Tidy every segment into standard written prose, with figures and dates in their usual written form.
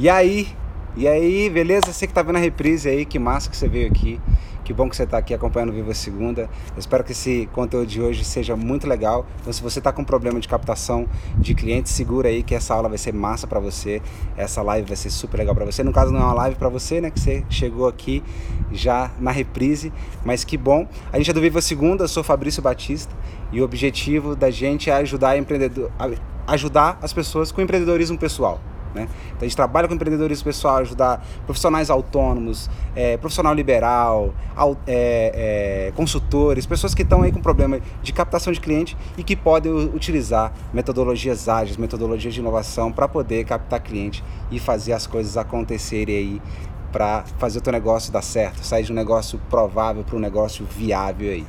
E aí, beleza? Você que tá vendo a reprise aí, que massa que você veio aqui. Que bom que você está aqui acompanhando o Viva Segunda. Eu espero que esse conteúdo de hoje seja muito legal. Então, se você está com problema de captação de clientes, segura aí que essa aula vai ser massa para você. Essa live vai ser super legal para você. No caso, não é uma live para você, né? Que você chegou aqui já na reprise. Mas que bom. A gente é do Viva Segunda, eu sou Fabrício Batista. E o objetivo da gente é ajudar as pessoas com empreendedorismo pessoal. Né? Então a gente trabalha com empreendedorismo pessoal, ajudar profissionais autônomos, profissional liberal, consultores, pessoas que estão aí com problema de captação de cliente e que podem utilizar metodologias ágeis, metodologias de inovação para poder captar cliente e fazer as coisas acontecerem aí para fazer o teu negócio dar certo, sair de um negócio provável para um negócio viável aí.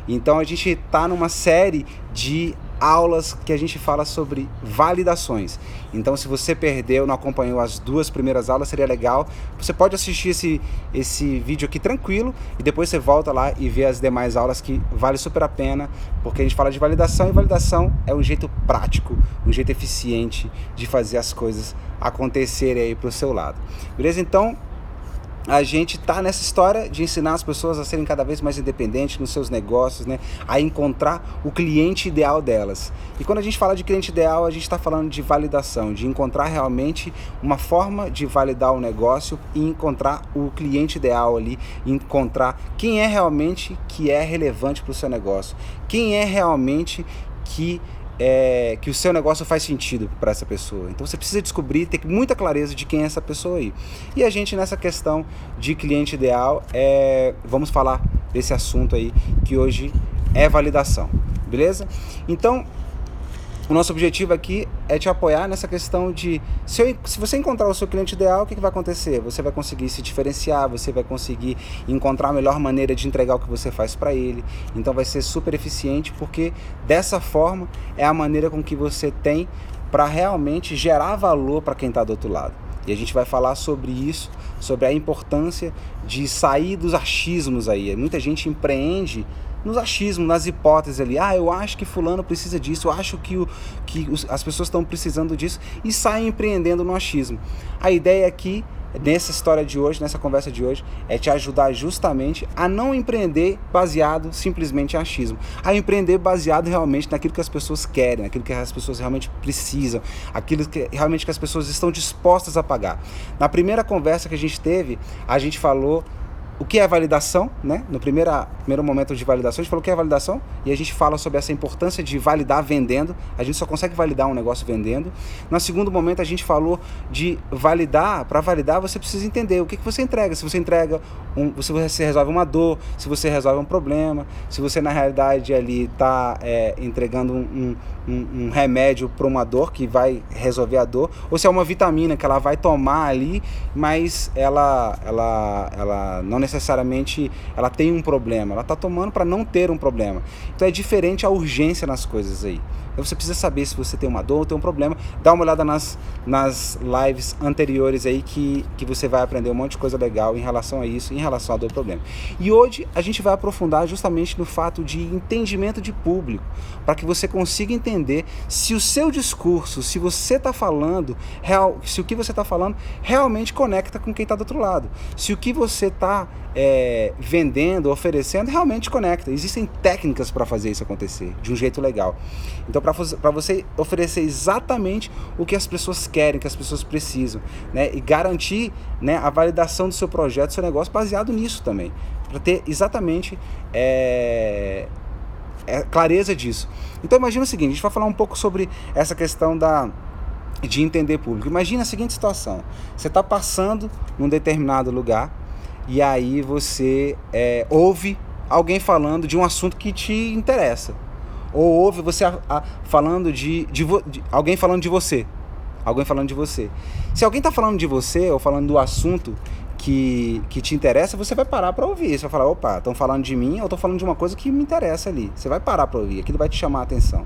Então a gente está numa série de aulas que a gente fala sobre validações. Então, se você perdeu, não acompanhou as 2 primeiras aulas, seria legal. Você pode assistir esse vídeo aqui tranquilo e depois você volta lá e vê as demais aulas que vale super a pena, porque a gente fala de validação e validação é um jeito prático, um jeito eficiente de fazer as coisas acontecerem aí para o seu lado. Beleza? Então, a gente está nessa história de ensinar as pessoas a serem cada vez mais independentes nos seus negócios, né? A encontrar o cliente ideal delas. E quando a gente fala de cliente ideal, a gente está falando de validação, de encontrar realmente uma forma de validar o negócio e encontrar o cliente ideal ali, encontrar quem é realmente que é relevante para o seu negócio, quem é realmente que o seu negócio faz sentido para essa pessoa. Então você precisa descobrir, ter muita clareza de quem é essa pessoa aí. E a gente nessa questão de cliente ideal, vamos falar desse assunto aí que hoje é validação, beleza? Então o nosso objetivo aqui é te apoiar nessa questão de, se você encontrar o seu cliente ideal, o que vai acontecer? Você vai conseguir se diferenciar, você vai conseguir encontrar a melhor maneira de entregar o que você faz para ele. Então vai ser super eficiente, porque dessa forma é a maneira com que você tem para realmente gerar valor para quem está do outro lado. E a gente vai falar sobre isso, sobre a importância de sair dos achismos aí. Muita gente empreende nos achismos, nas hipóteses ali. Eu acho que fulano precisa disso, eu acho que as pessoas estão precisando disso e saem empreendendo no achismo. A ideia aqui, nessa história de hoje, nessa conversa de hoje, é te ajudar justamente a não empreender baseado simplesmente em achismo, a empreender baseado realmente naquilo que as pessoas querem, naquilo que as pessoas realmente precisam, aquilo que realmente que as pessoas estão dispostas a pagar. Na primeira conversa que a gente teve, a gente falou o que é validação, né? No primeiro momento de validação, a gente falou o que é validação e a gente fala sobre essa importância de validar vendendo. A gente só consegue validar um negócio vendendo. No segundo momento, a gente falou de validar. Para validar, você precisa entender o que você entrega. Se você entrega, se você resolve uma dor, se você resolve um problema, se você na realidade ali está entregando um remédio para uma dor que vai resolver a dor, ou se é uma vitamina que ela vai tomar ali, mas ela não necessariamente ela tem um problema, ela está tomando para não ter um problema. Então é diferente a urgência nas coisas aí. Então você precisa saber se você tem uma dor ou tem um problema. Dá uma olhada nas lives anteriores aí que você vai aprender um monte de coisa legal em relação a isso, em relação à dor ou problema. E hoje a gente vai aprofundar justamente no fato de entendimento de público, para que você consiga entender se o seu discurso, se você está falando, se o que você está falando realmente conecta com quem está do outro lado. Se o que você está vendendo, oferecendo, realmente conecta. Existem técnicas para fazer isso acontecer de um jeito legal. Então, para você oferecer exatamente o que as pessoas querem, que as pessoas precisam, né? E garantir, né, a validação do seu projeto, do seu negócio, baseado nisso também, para ter exatamente clareza disso. Então, imagina o seguinte, a gente vai falar um pouco sobre essa questão de entender público. Imagina a seguinte situação, você está passando num determinado lugar e aí você ouve alguém falando de um assunto que te interessa. Ou ouve você falando alguém falando de você. Alguém falando de você. Se alguém está falando de você ou falando do assunto que te interessa, você vai parar para ouvir. Você vai falar, opa, estão falando de mim, eu estou falando de uma coisa que me interessa ali. Você vai parar para ouvir, aquilo vai te chamar a atenção.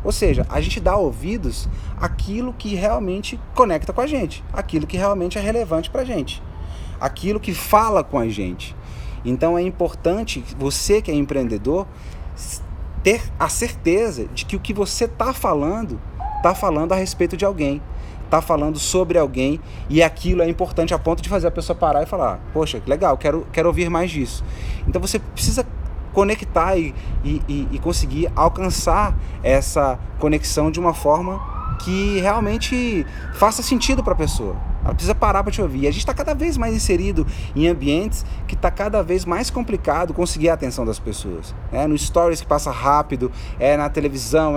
Ou seja, a gente dá ouvidos àquilo que realmente conecta com a gente, aquilo que realmente é relevante para a gente, aquilo que fala com a gente. Então é importante, você que é empreendedor, ter a certeza de que o que você está falando a respeito de alguém, está falando sobre alguém e aquilo é importante a ponto de fazer a pessoa parar e falar, poxa, legal, quero ouvir mais disso. Então você precisa conectar e conseguir alcançar essa conexão de uma forma que realmente faça sentido para a pessoa. Ela precisa parar para te ouvir. E a gente está cada vez mais inserido em ambientes que está cada vez mais complicado conseguir a atenção das pessoas. No stories que passa rápido, na televisão,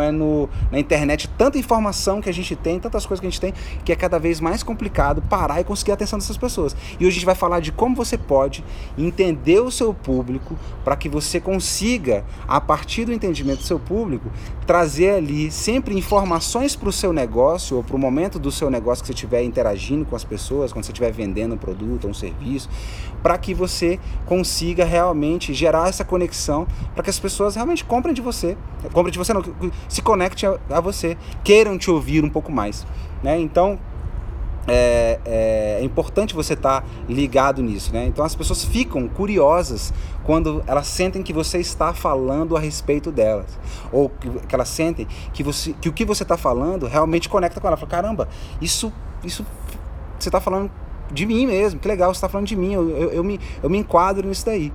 na internet, tanta informação que a gente tem, tantas coisas que a gente tem, que é cada vez mais complicado parar e conseguir a atenção dessas pessoas. E hoje a gente vai falar de como você pode entender o seu público para que você consiga, a partir do entendimento do seu público, trazer ali sempre informações para o seu negócio ou para o momento do seu negócio que você estiver interagindo com as pessoas, quando você estiver vendendo um produto ou um serviço, para que você consiga realmente gerar essa conexão para que as pessoas realmente comprem de você, não, se conectem a você, queiram te ouvir um pouco mais, né? Então é importante você estar ligado nisso, né? Então as pessoas ficam curiosas quando elas sentem que você está falando a respeito delas, ou que elas sentem que o que você está falando realmente conecta com ela. Fala, caramba, isso você está falando de mim mesmo, que legal, você está falando de mim, eu me enquadro nisso daí.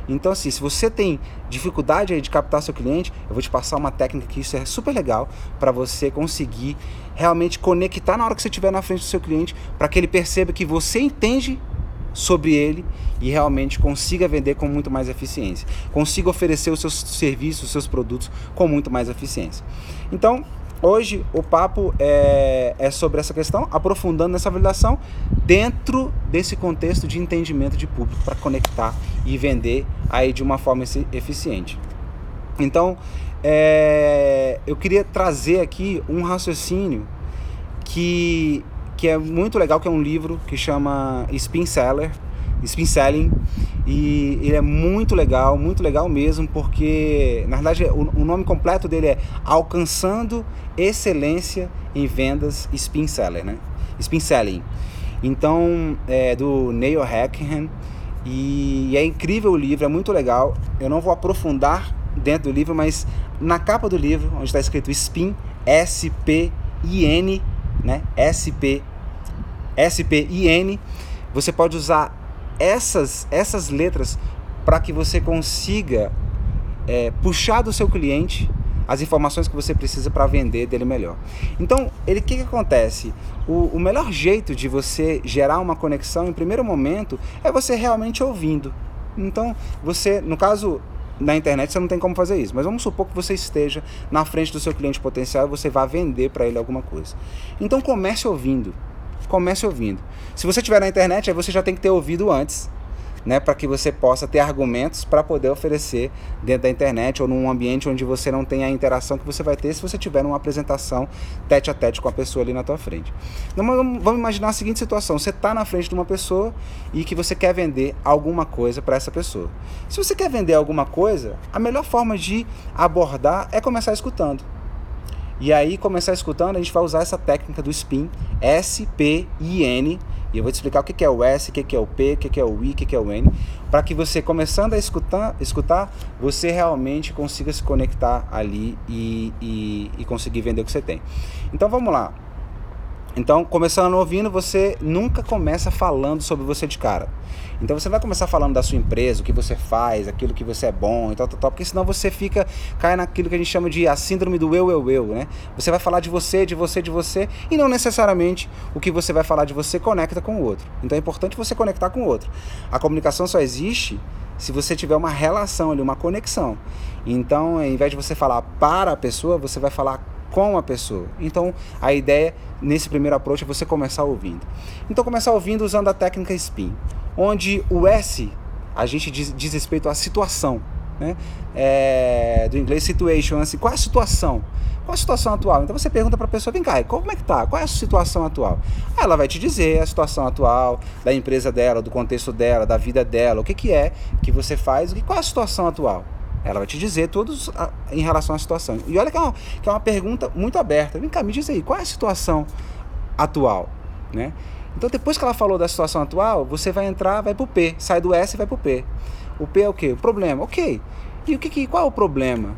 Então assim, se você tem dificuldade aí de captar seu cliente, eu vou te passar uma técnica que isso é super legal para você conseguir realmente conectar na hora que você estiver na frente do seu cliente, para que ele perceba que você entende sobre ele e realmente consiga vender com muito mais eficiência, consiga oferecer os seus serviços, os seus produtos com muito mais eficiência. Então, hoje o papo é sobre essa questão, aprofundando nessa validação dentro desse contexto de entendimento de público para conectar e vender aí de uma forma eficiente. Então, eu queria trazer aqui um raciocínio que é muito legal, que é um livro que chama Spin Selling, e ele é muito legal mesmo, porque na verdade o nome completo dele é Alcançando Excelência em Vendas Spin Seller, né? Spin Selling. Então é do Neil Hackham, e é incrível o livro, é muito legal. Eu não vou aprofundar dentro do livro, mas na capa do livro, onde está escrito Spin, S-P-I-N, né? S-P-I-N, você pode usar essas letras para que você consiga puxar do seu cliente as informações que você precisa para vender dele melhor. Então, o que acontece? O melhor jeito de você gerar uma conexão em primeiro momento é você realmente ouvindo. Então, você, no caso, na internet você não tem como fazer isso, mas vamos supor que você esteja na frente do seu cliente potencial e você vai vender para ele alguma coisa. Então, comece ouvindo. Se você estiver na internet, aí você já tem que ter ouvido antes, né, para que você possa ter argumentos para poder oferecer dentro da internet ou num ambiente onde você não tem a interação que você vai ter se você tiver uma apresentação tete a tete com a pessoa ali na tua frente. Então, vamos imaginar a seguinte situação: você está na frente de uma pessoa e que você quer vender alguma coisa para essa pessoa. Se você quer vender alguma coisa, a melhor forma de abordar é começar escutando. E aí, começar escutando, a gente vai usar essa técnica do SPIN, S-P-I-N, e eu vou te explicar o que é o S, o que é o P, o que é o I, o que é o N, para que você, começando a escutar, você realmente consiga se conectar ali e conseguir vender o que você tem. Então, vamos lá. Então, começando ouvindo, você nunca começa falando sobre você de cara. Então, você vai começar falando da sua empresa, o que você faz, aquilo que você é bom e tal, porque senão você cai naquilo que a gente chama de a síndrome do eu, né? Você vai falar de você, e não necessariamente o que você vai falar de você conecta com o outro. Então, é importante você conectar com o outro. A comunicação só existe se você tiver uma relação ali, uma conexão. Então, ao invés de você falar para a pessoa, você vai falar com a pessoa. Então, a ideia nesse primeiro approach é você começar ouvindo. Então, começar ouvindo usando a técnica SPIN, onde o S, a gente diz respeito à situação, né? Do inglês situation, assim, qual é a situação? Qual a situação atual? Então você pergunta para a pessoa, vem cá, como é que tá? Qual é a situação atual? Ela vai te dizer a situação atual da empresa dela, do contexto dela, da vida dela, o que é que você faz, qual é a situação atual? Ela vai te dizer todos em relação à situação. E olha que é uma pergunta muito aberta. Vem cá, me diz aí, qual é a situação atual, né? Então, depois que ela falou da situação atual, você vai entrar, vai pro P, sai do S e vai pro P. O P é o quê? O problema. Ok. E qual é o problema?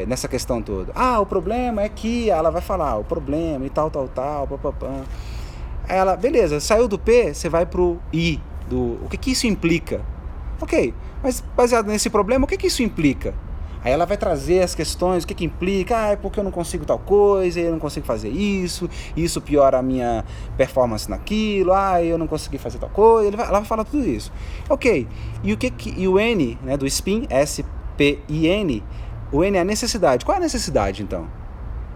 nessa questão toda. O problema é que ela vai falar, o problema e tal, papapá. Aí ela, beleza, saiu do P, você vai pro I, o que isso implica? Ok, mas baseado nesse problema, o que isso implica? Aí ela vai trazer as questões, o que implica, é porque eu não consigo tal coisa, eu não consigo fazer isso piora a minha performance naquilo, eu não consegui fazer tal coisa, ela vai falar tudo isso. Ok, e o N, né, do SPIN, S-P-I-N, o N é a necessidade. Qual é a necessidade, então?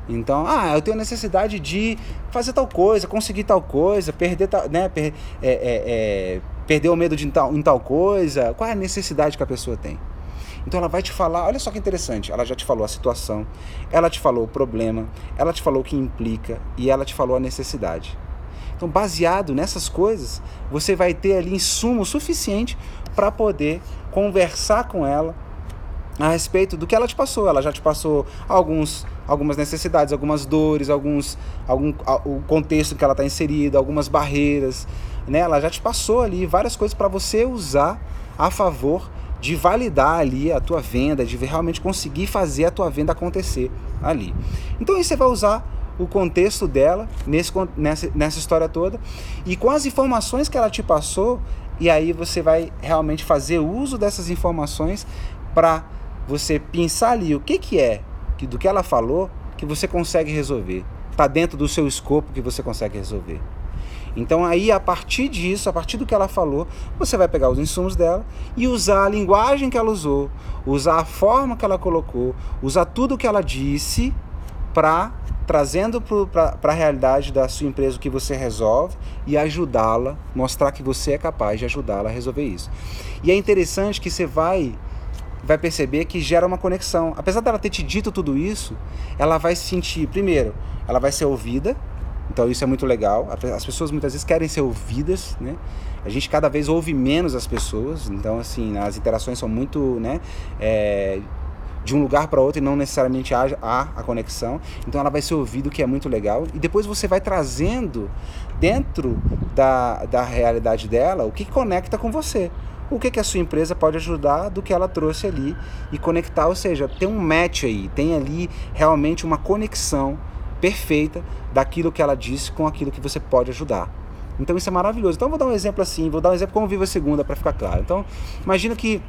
Então, eu tenho necessidade de fazer tal coisa, conseguir tal coisa, perder o medo em tal coisa. Qual é a necessidade que a pessoa tem? Então ela vai te falar, olha só que interessante, ela já te falou a situação, ela te falou o problema, ela te falou o que implica e ela te falou a necessidade. Então, baseado nessas coisas, você vai ter ali insumo suficiente para poder conversar com ela a respeito do que ela te passou. Ela já te passou algumas necessidades, algumas dores, o contexto que ela está inserida, algumas barreiras, né? Ela já te passou ali várias coisas para você usar a favor de validar ali a tua venda, de realmente conseguir fazer a tua venda acontecer ali. Então aí você vai usar o contexto dela nessa história toda e com as informações que ela te passou, e aí você vai realmente fazer uso dessas informações para você pensar ali o que é do que ela falou que você consegue resolver. Está dentro do seu escopo que você consegue resolver. Então aí, a partir disso, a partir do que ela falou, você vai pegar os insumos dela e usar a linguagem que ela usou, usar a forma que ela colocou, usar tudo que ela disse trazendo para a realidade da sua empresa o que você resolve e ajudá-la, mostrar que você é capaz de ajudá-la a resolver isso. E é interessante que você vai perceber que gera uma conexão. Apesar dela ter te dito tudo isso, ela vai se sentir, primeiro, ela vai ser ouvida, então isso é muito legal. As pessoas muitas vezes querem ser ouvidas, né? A gente cada vez ouve menos as pessoas, então assim, as interações são muito, né, de um lugar para outro e não necessariamente há a conexão. Então ela vai ser ouvida, o que é muito legal, e depois você vai trazendo dentro da realidade dela o que conecta com você. O que a sua empresa pode ajudar do que ela trouxe ali e conectar, ou seja, tem um match aí, tem ali realmente uma conexão perfeita daquilo que ela disse com aquilo que você pode ajudar. Então isso é maravilhoso. Então vou dar um exemplo assim, como Viva Segunda para ficar claro. Então imagina que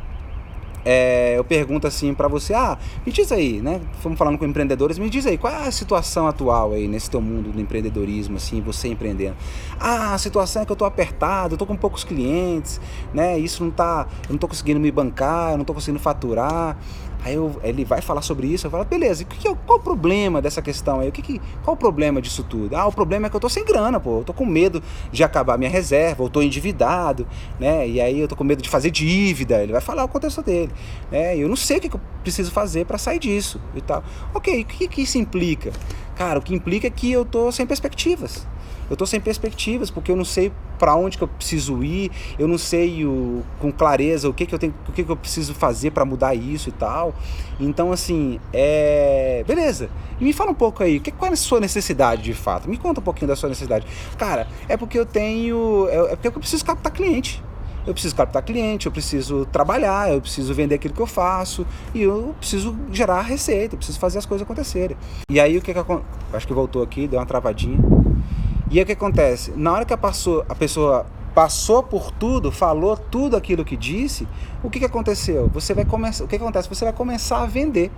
eu pergunto assim para você, me diz aí, né? Fomos falando com empreendedores, me diz aí, qual é a situação atual aí nesse teu mundo do empreendedorismo, assim, você empreendendo? A situação é que eu tô apertado, eu tô com poucos clientes, né? Eu não tô conseguindo me bancar, eu não tô conseguindo faturar. Aí ele vai falar sobre isso, eu falo, beleza, qual o problema dessa questão aí? Qual o problema disso tudo? O problema é que eu tô sem grana, eu tô com medo de acabar minha reserva, eu tô endividado, né? E aí eu tô com medo de fazer dívida. Ele vai falar o contexto dele, né? Eu não sei o que eu preciso fazer para sair disso e tal. Ok, o que isso implica? Cara, o que implica é que eu tô sem perspectivas. Eu tô sem perspectivas porque eu não sei para onde que eu preciso ir, eu não sei com clareza o que eu preciso fazer para mudar isso e tal. Então, assim, beleza. E me fala um pouco aí, qual é a sua necessidade de fato? Me conta um pouquinho da sua necessidade. Cara, é porque eu preciso captar cliente. Eu preciso captar cliente, eu preciso trabalhar, eu preciso vender aquilo que eu faço e eu preciso gerar receita, eu preciso fazer as coisas acontecerem. E aí acho que voltou aqui, deu uma travadinha. E aí o que acontece? Na hora que a pessoa passou por tudo, falou tudo aquilo que disse, o que aconteceu? O que acontece? Você vai começar a vender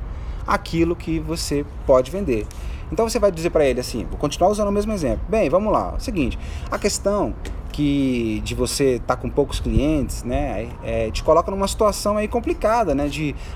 aquilo que você pode vender. Então você vai dizer para ele assim, vou continuar usando o mesmo exemplo. Bem, vamos lá, é o seguinte, a questão de você estar com poucos clientes, né, te coloca numa situação aí complicada, né,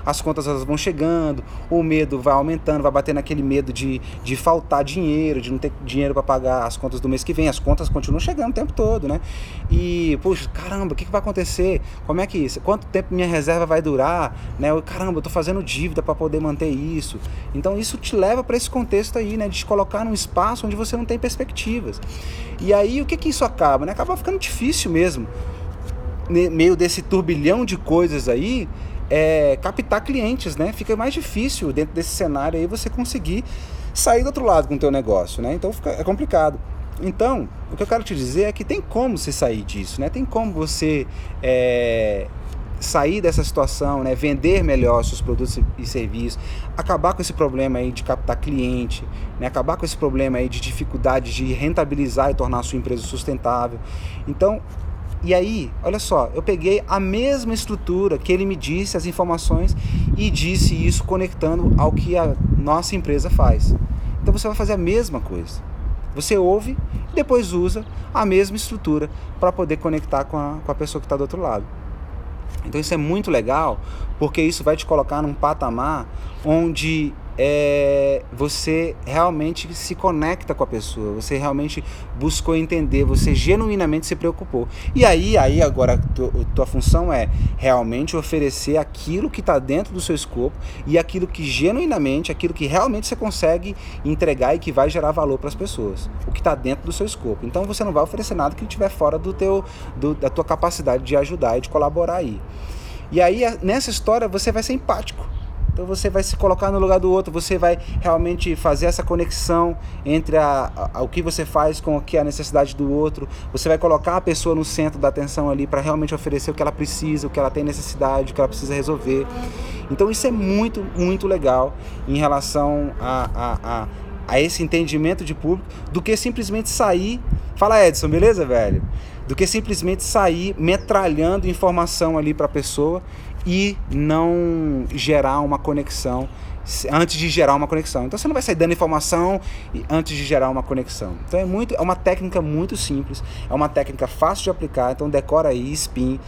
as contas elas vão chegando, o medo vai aumentando, vai bater naquele medo de faltar dinheiro, de não ter dinheiro para pagar as contas do mês que vem, as contas continuam chegando o tempo todo, né, e, puxa, caramba, o que vai acontecer? Como é que isso? Quanto tempo minha reserva vai durar? Né, caramba, eu tô fazendo dívida para poder manter isso. Então isso te leva para esse contexto aí, né, de te colocar num espaço onde você não tem perspectivas. E aí, o que isso acaba, né? Acaba ficando difícil mesmo, meio desse turbilhão de coisas aí, captar clientes, né? Fica mais difícil dentro desse cenário aí você conseguir sair do outro lado com o teu negócio, né? Então é complicado. Então, o que eu quero te dizer é que tem como você sair disso, né? Tem como você sair dessa situação, né, vender melhor seus produtos e serviços, acabar com esse problema aí de captar cliente, né, acabar com esse problema aí de dificuldade de rentabilizar e tornar a sua empresa sustentável. Então, e aí, olha só, eu peguei a mesma estrutura que ele me disse, as informações, e disse isso conectando ao que a nossa empresa faz. Então você vai fazer a mesma coisa. Você ouve e depois usa a mesma estrutura para poder conectar com a pessoa que está do outro lado. Então isso é muito legal, porque isso vai te colocar num patamar onde você realmente se conecta com a pessoa, você realmente buscou entender, você genuinamente se preocupou. E aí agora tua função é realmente oferecer aquilo que está dentro do seu escopo e aquilo que genuinamente, aquilo que realmente você consegue entregar e que vai gerar valor para as pessoas, o que está dentro do seu escopo. Então você não vai oferecer nada que estiver fora da tua capacidade de ajudar e de colaborar aí. E aí nessa história você vai ser empático. Então você vai se colocar no lugar do outro, você vai realmente fazer essa conexão entre o que você faz com o que é a necessidade do outro. Você vai colocar a pessoa no centro da atenção ali para realmente oferecer o que ela precisa, o que ela tem necessidade, o que ela precisa resolver. Então isso é muito, muito legal em relação a esse entendimento de público, do que simplesmente sair... Fala, Edson, beleza, velho? Do que simplesmente sair metralhando informação ali para a pessoa e não gerar uma conexão antes de gerar uma conexão. Então você não vai sair dando informação antes de gerar uma conexão. Então é uma técnica muito simples, é uma técnica fácil de aplicar. Então decora aí, SPIN,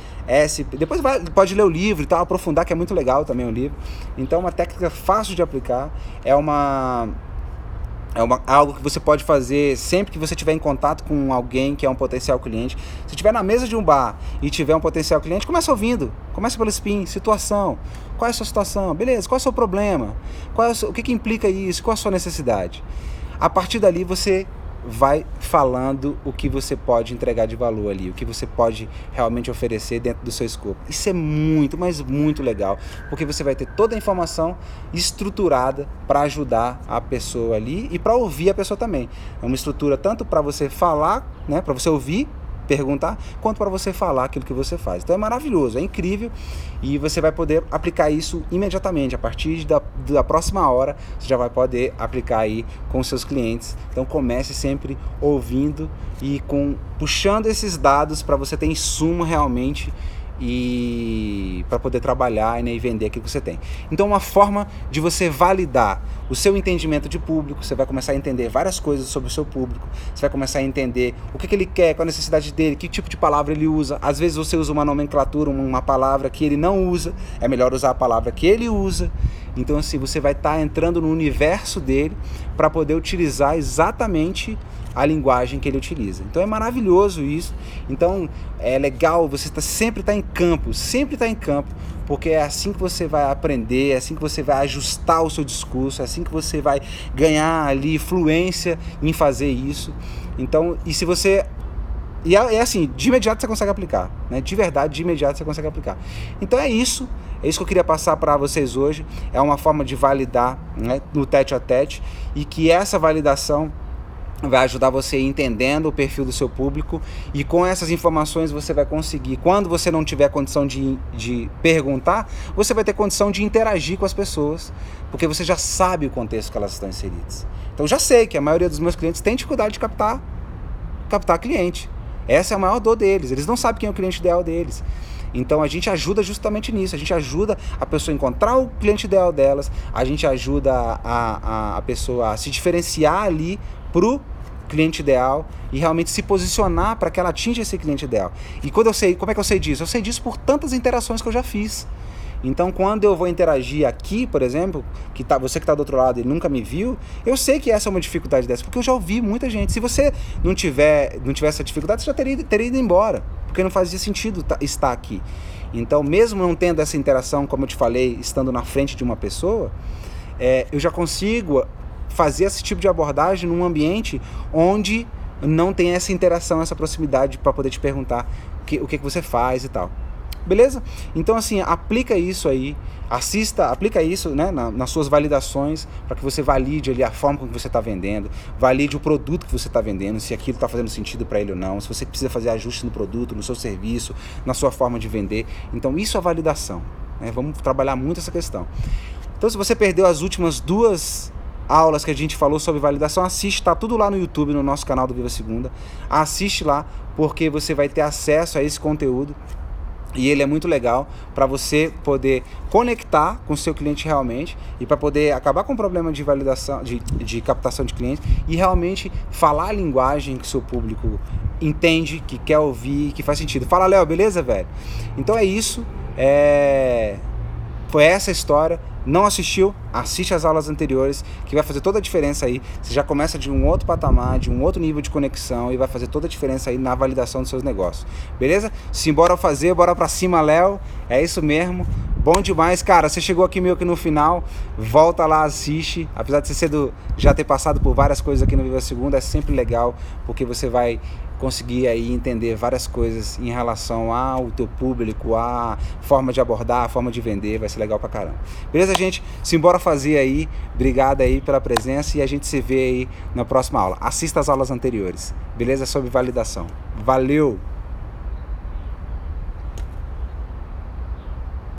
depois pode ler o livro e tal, aprofundar, que é muito legal também o livro. Então é uma técnica fácil de aplicar, algo que você pode fazer sempre que você estiver em contato com alguém que é um potencial cliente. Se estiver na mesa de um bar e tiver um potencial cliente, começa ouvindo. Começa pelo SPIN, situação. Qual é a sua situação? Beleza, qual é o seu problema? O que implica isso? Qual é a sua necessidade? A partir dali você vai falando o que você pode entregar de valor ali, o que você pode realmente oferecer dentro do seu escopo. Isso é muito, mas muito legal, porque você vai ter toda a informação estruturada para ajudar a pessoa ali e para ouvir a pessoa também. É uma estrutura tanto para você falar, né, para você ouvir, perguntar, quanto para você falar aquilo que você faz. Então é maravilhoso, é incrível, e você vai poder aplicar isso imediatamente. A partir da próxima hora você já vai poder aplicar aí com os seus clientes. Então comece sempre ouvindo e puxando esses dados para você ter insumo realmente e para poder trabalhar, né, e vender aquilo que você tem. Então uma forma de você validar o seu entendimento de público, você vai começar a entender várias coisas sobre o seu público, você vai começar a entender o que ele quer, qual a necessidade dele, que tipo de palavra ele usa. Às vezes você usa uma nomenclatura, uma palavra que ele não usa, é melhor usar a palavra que ele usa. Então assim, você vai estar entrando no universo dele para poder utilizar exatamente a linguagem que ele utiliza. Então é maravilhoso isso. Então é legal você sempre estar em campo, porque é assim que você vai aprender, é assim que você vai ajustar o seu discurso, é assim que você vai ganhar ali fluência em fazer isso. Então, e se você... E é assim, de imediato você consegue aplicar, né? De verdade, de imediato você consegue aplicar. Então é isso que eu queria passar para vocês hoje. É uma forma de validar, né, no tete a tete, e que essa validação vai ajudar você entendendo o perfil do seu público, e com essas informações você vai conseguir, quando você não tiver condição de perguntar, você vai ter condição de interagir com as pessoas, porque você já sabe o contexto que elas estão inseridas. Então já sei que a maioria dos meus clientes tem dificuldade de captar cliente. Essa é a maior dor deles, eles não sabem quem é o cliente ideal deles. Então a gente ajuda justamente nisso, a gente ajuda a pessoa a encontrar o cliente ideal delas, a gente ajuda a pessoa a se diferenciar ali pro cliente ideal e realmente se posicionar para que ela atinja esse cliente ideal. E como é que eu sei disso? Eu sei disso por tantas interações que eu já fiz. Então quando eu vou interagir aqui, por exemplo, você que está do outro lado e nunca me viu, eu sei que essa é uma dificuldade dessa, porque eu já ouvi muita gente. Se você não tiver essa dificuldade, você já teria ido embora, porque não fazia sentido estar aqui. Então mesmo não tendo essa interação, como eu te falei, estando na frente de uma pessoa, eu já consigo fazer esse tipo de abordagem num ambiente onde não tem essa interação, essa proximidade para poder te perguntar o que você faz e tal. beleza? Então assim, aplica isso aí, aplica isso, né, nas suas validações, para que você valide ali a forma como você está vendendo, valide o produto que você está vendendo, se aquilo está fazendo sentido para ele ou não, se você precisa fazer ajustes no produto, no seu serviço, na sua forma de vender. Então isso é validação, né? Vamos trabalhar muito essa questão. Então se você perdeu as últimas 2 aulas que a gente falou sobre validação, assiste, tá tudo lá no YouTube, no nosso canal do Viva Segunda. Assiste lá, porque você vai ter acesso a esse conteúdo e ele é muito legal para você poder conectar com o seu cliente realmente e para poder acabar com o problema de validação, de captação de clientes e realmente falar a linguagem que o seu público entende, que quer ouvir, que faz sentido. Fala, Léo, beleza, velho? Então é isso, foi essa a história. Não assistiu? Assiste as aulas anteriores, que vai fazer toda a diferença aí. Você já começa de um outro patamar, de um outro nível de conexão e vai fazer toda a diferença aí na validação dos seus negócios. Beleza? Simbora fazer, bora pra cima, Léo. É isso mesmo. Bom demais, cara. Você chegou aqui meio que no final, volta lá, assiste. Apesar de você já ter passado por várias coisas aqui no Viva Segunda, é sempre legal, porque você vai conseguir aí entender várias coisas em relação ao teu público, a forma de abordar, a forma de vender, vai ser legal pra caramba. Beleza, gente? Simbora fazer aí. Obrigado aí pela presença e a gente se vê aí na próxima aula. Assista as aulas anteriores, beleza? Sobre validação. Valeu!